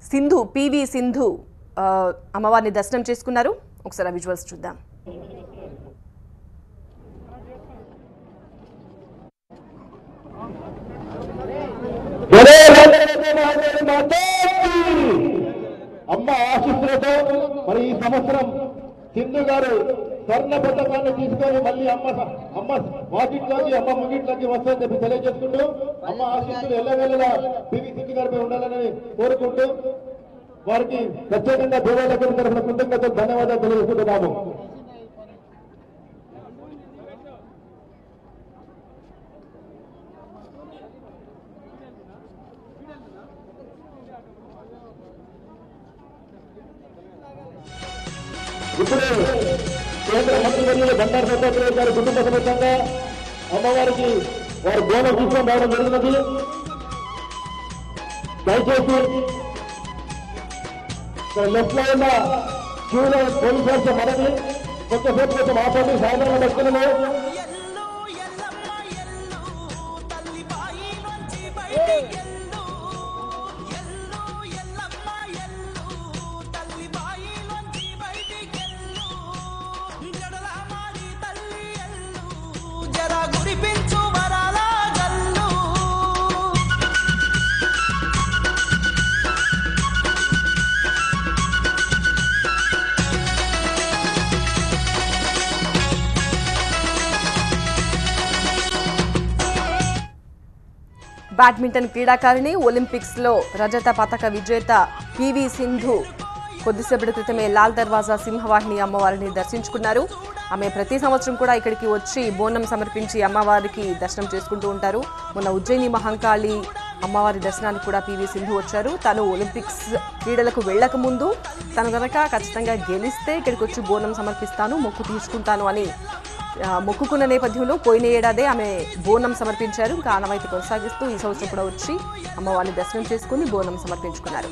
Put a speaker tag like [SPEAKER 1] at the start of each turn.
[SPEAKER 1] Sindhu PV Sindhu అమ్మవారిని దర్శనం చేసుకున్నారు. ఒకసారి విజువల్స్ చూద్దాం.
[SPEAKER 2] అమ్మ ఆశీస్సులతో మరి ఈ సంవత్సరం సింధు గారు స్వర్ణ పథకాన్ని తీసుకొని మళ్ళీ అమ్మ వాకిట్లోకి అమ్మ ముగిట్లోకి వస్తుందని చెప్పి తెలియజేసుకుంటూ అమ్మ ఆశీస్సులు ఎల్లవేళలా పివి సింధు గారిపై ఉండాలని కోరుకుంటూ వారికి ప్రత్యేకంగా దేవాలయం తరఫున కృతజ్ఞతలు ధన్యవాదాలు తెలియజేస్తున్నాము. ఇప్పుడు కేంద్ర మంత్రివర్యులు బండారు దత్తాత్రేయ గారి కుటుంబ సమేతంగా అమ్మవారికి వారి బోనం తీసుకొని రావడం జరిగినది. దయచేసి లెఫ్ట్ లైన్ క్యూలో పోలీసు మనది కొంతసేపు కొంచెం ఆపండి. సాధారణ భక్తులను
[SPEAKER 1] బ్యాడ్మింటన్ క్రీడాకారిణి, ఒలింపిక్స్ లో రజత పతక విజేత పివి సింధు కొద్దిసేపటి క్రితమే లాల్ దర్వాజా సింహవాహిని అమ్మవారిని దర్శించుకున్నారు. ఆమె ప్రతి సంవత్సరం కూడా ఇక్కడికి వచ్చి బోనం సమర్పించి అమ్మవారికి దర్శనం చేసుకుంటూ ఉంటారు. మొన్న ఉజ్జయిని మహంకాళి అమ్మవారి దర్శనానికి కూడా పివి సింధు వచ్చారు. తను ఒలింపిక్స్ క్రీడలకు వెళ్లక ముందు తను గనక ఖచ్చితంగా గెలిస్తే ఇక్కడికి వచ్చి బోనం సమర్పిస్తాను, మొక్కు తీసుకుంటాను అని మొక్కుకున్న నేపథ్యంలో పోయిన ఏడాదే ఆమె బోనం సమర్పించారు. ఇంకా ఆనవాయితీ కొనసాగిస్తూ ఈ సంవత్సరం కూడా వచ్చి అమ్మవారిని దర్శనం చేసుకుని బోనం సమర్పించుకున్నారు.